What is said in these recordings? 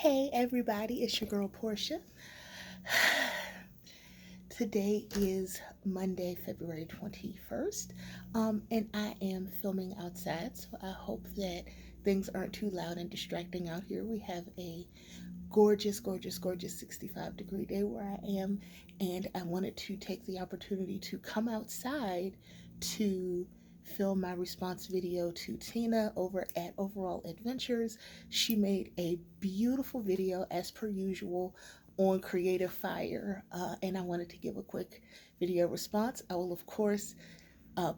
Hey everybody, it's your girl Portia. Today is Monday, February 21st, and I am filming outside, so I hope that things aren't too loud and distracting out here. We have a gorgeous, gorgeous, gorgeous 65-degree day where I am, and I wanted to take the opportunity to come outside to film my response video to Tina over at Overall Adventures. She made a beautiful video as per usual on Creative Fire, and I wanted to give a quick video response. I will, of course,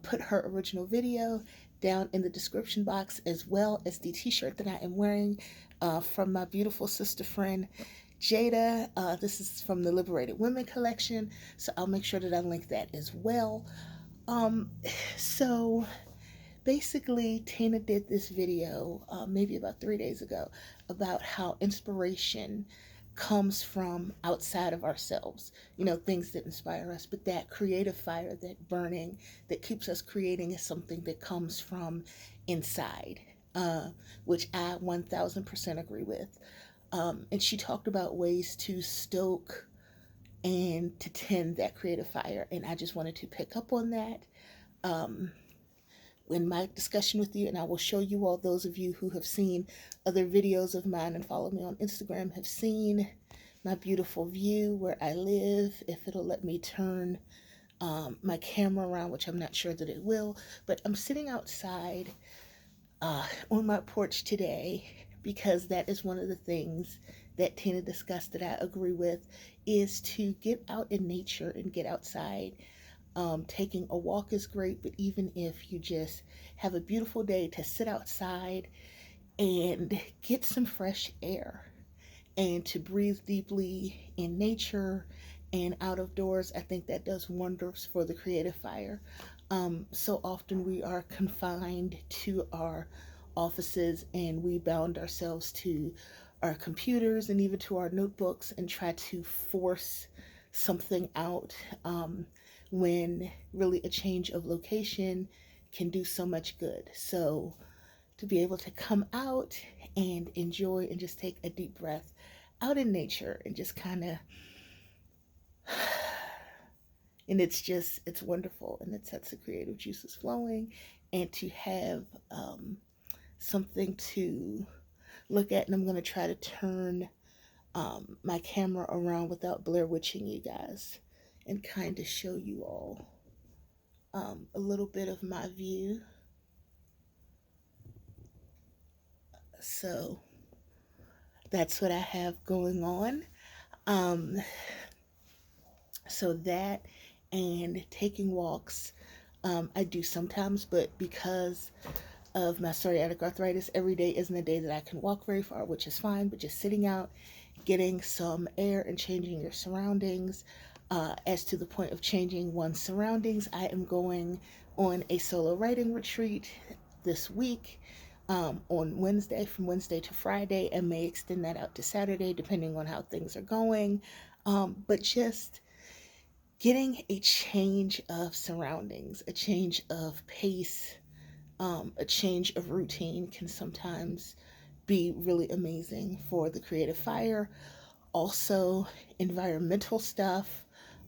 put her original video down in the description box, as well as the t-shirt that I am wearing from my beautiful sister friend Jada. This is from the Liberated Women collection, so I'll make sure that I link that as well. Um, so basically, Tina did this video maybe about 3 days ago about how inspiration comes from outside of ourselves, things that inspire us, but that creative fire, that burning that keeps us creating is something that comes from inside, uh, which I 1000% agree with. And she talked about ways to stoke and to tend that creative fire, and I just wanted to pick up on that. Um, in my discussion with you, and I will show you all, those of you who have seen other videos of mine and follow me on Instagram have seen my beautiful view where I live. If it'll let me turn my camera around, which I'm not sure that it will, but I'm sitting outside on my porch today because that is one of the things that Tina discussed that I agree with, is to get out in nature and get outside. Taking a walk is great, but even if you just have a beautiful day, to sit outside and get some fresh air and to breathe deeply in nature and out of doors, I think that does wonders for the creative fire. So often we are confined to our offices and we bound ourselves to our computers and even to our notebooks and try to force something out, when really a change of location can do so much good. So to be able to come out and enjoy and just take a deep breath out in nature and just kind of, and it's wonderful, and it sets the creative juices flowing, and to have something to look at. And I'm going to try to turn my camera around without Blair Witching you guys and kind of show you all a little bit of my view. So that's what I have going on. Um, so that and taking walks, I do sometimes, but because of my psoriatic arthritis, every day isn't a day that I can walk very far, which is fine, but just sitting out, getting some air and changing your surroundings. As to the point of changing one's surroundings, I am going on a solo writing retreat this week, on Wednesday, from Wednesday to Friday, and may extend that out to Saturday depending on how things are going. But just getting a change of surroundings, a change of pace, a change of routine can sometimes be really amazing for the creative fire. Also, environmental stuff.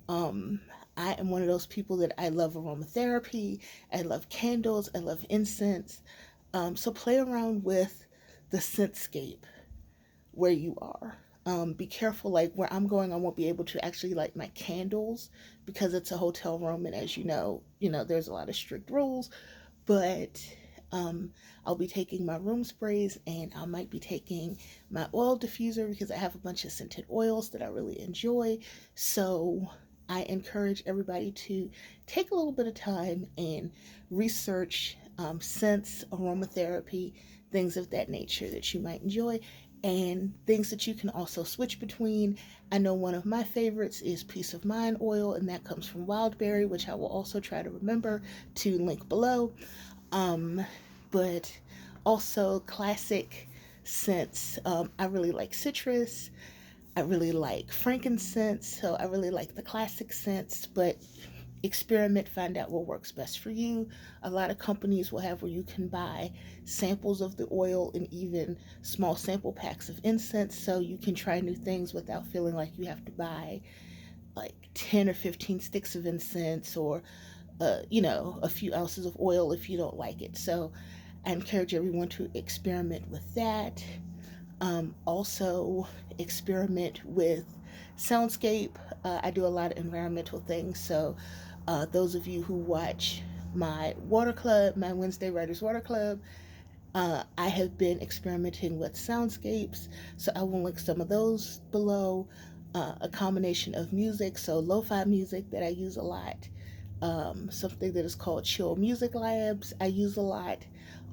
Um, I am one of those people that I love aromatherapy, I love candles, I love incense. So play around with the scentscape where you are. Be careful, like where I'm going, I won't be able to actually light my candles because it's a hotel room, and as you know, there's a lot of strict rules. But I'll be taking my room sprays, and I might be taking my oil diffuser because I have a bunch of scented oils that I really enjoy. So I encourage everybody to take a little bit of time and research scents, aromatherapy, things of that nature that you might enjoy, and things that you can also switch between. I know one of my favorites is Peace of Mind oil, and that comes from Wildberry, which I will also try to remember to link below. Um, but also classic scents. I really like citrus. I really like frankincense. So I really like the classic scents, but experiment, find out what works best for you. A lot of companies will have where you can buy samples of the oil and even small sample packs of incense, so you can try new things without feeling like you have to buy like 10 or 15 sticks of incense or a few ounces of oil if you don't like it. So I encourage everyone to experiment with that. Also, experiment with soundscape. I do a lot of environmental things. So, those of you who watch my water club, my Wednesday Writers Water Club, I have been experimenting with soundscapes. So, I will link some of those below. A combination of music, so lo fi music that I use a lot. Something that is called Chill Music Labs, I use a lot.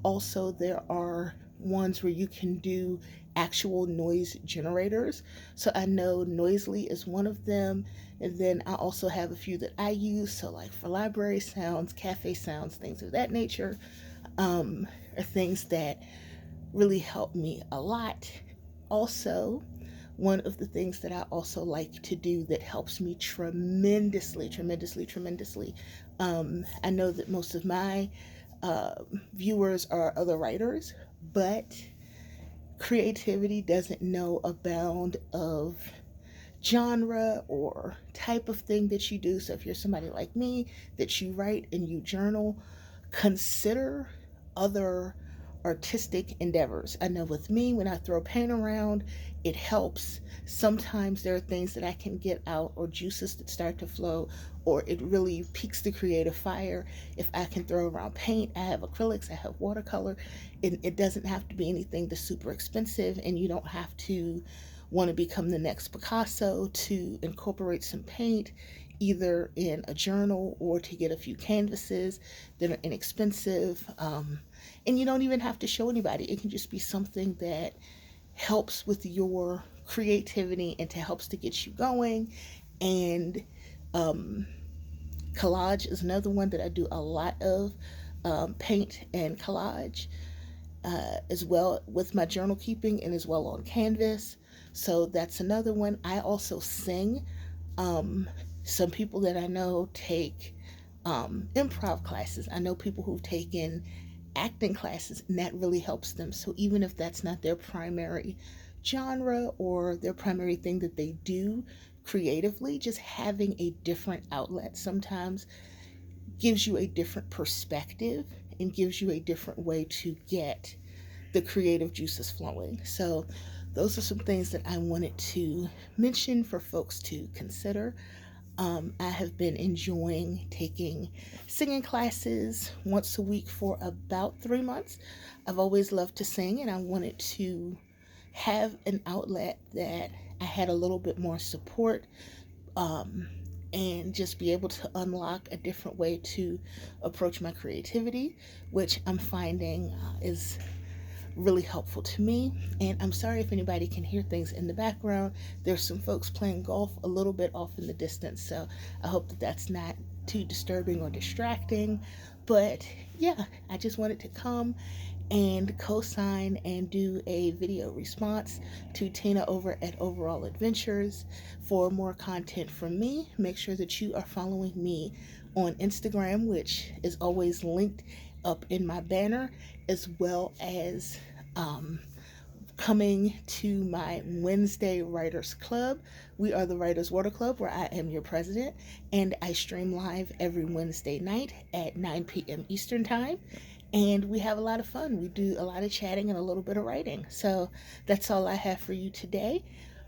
Also, there are ones where you can do actual noise generators. So I know Noisely is one of them. And then I also have a few that I use. So, like for library sounds, cafe sounds, things of that nature, are things that really help me a lot. Also, one of the things that I also like to do that helps me tremendously, tremendously, tremendously. I know that most of my uh, viewers are other writers, but creativity doesn't know a bound of genre or type of thing that you do. So if you're somebody like me that you write and you journal, consider other artistic endeavors. I know with me, when I throw paint around, it helps. Sometimes there are things that I can get out or juices that start to flow, or it really piques the creative fire if I can throw around paint. I have acrylics, I have watercolor. It doesn't have to be anything that's super expensive, and you don't have to want to become the next Picasso to incorporate some paint either in a journal or to get a few canvases that are inexpensive. And you don't even have to show anybody. It can just be something that helps with your creativity and to helps to get you going. And um, collage is another one that I do a lot of, paint and collage, as well with my journal keeping and as well on canvas. So that's another one. I also sing. Um, some people that I know take improv classes. I know people who've taken acting classes, and that really helps them. So even if that's not their primary genre or their primary thing that they do creatively, just having a different outlet sometimes gives you a different perspective and gives you a different way to get the creative juices flowing. So, those are some things that I wanted to mention for folks to consider. I have been enjoying taking singing classes once a week for about 3 months. I've always loved to sing, and I wanted to have an outlet that I had a little bit more support, um, and just be able to unlock a different way to approach my creativity, which I'm finding is really helpful to me. And I'm sorry if anybody can hear things in the background. There's some folks playing golf a little bit off in the distance, so I hope that that's not too disturbing or distracting. But yeah, I just wanted to come and co-sign and do a video response to Tina over at Overall Adventures. For more content from me, make sure that you are following me on Instagram, which is always linked up in my banner, as well as um, coming to my Wednesday Writers Club. We are the Writers Water Club, where I am your president, and I stream live every Wednesday night at 9 p.m. Eastern Time. And we have a lot of fun. We do a lot of chatting and a little bit of writing. So that's all I have for you today.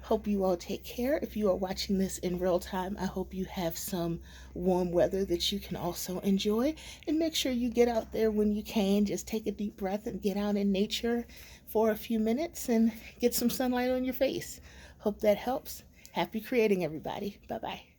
Hope you all take care. If you are watching this in real time, I hope you have some warm weather that you can also enjoy. And make sure you get out there when you can. Just take a deep breath and get out in nature for a few minutes and get some sunlight on your face. Hope that helps. Happy creating, everybody. Bye bye.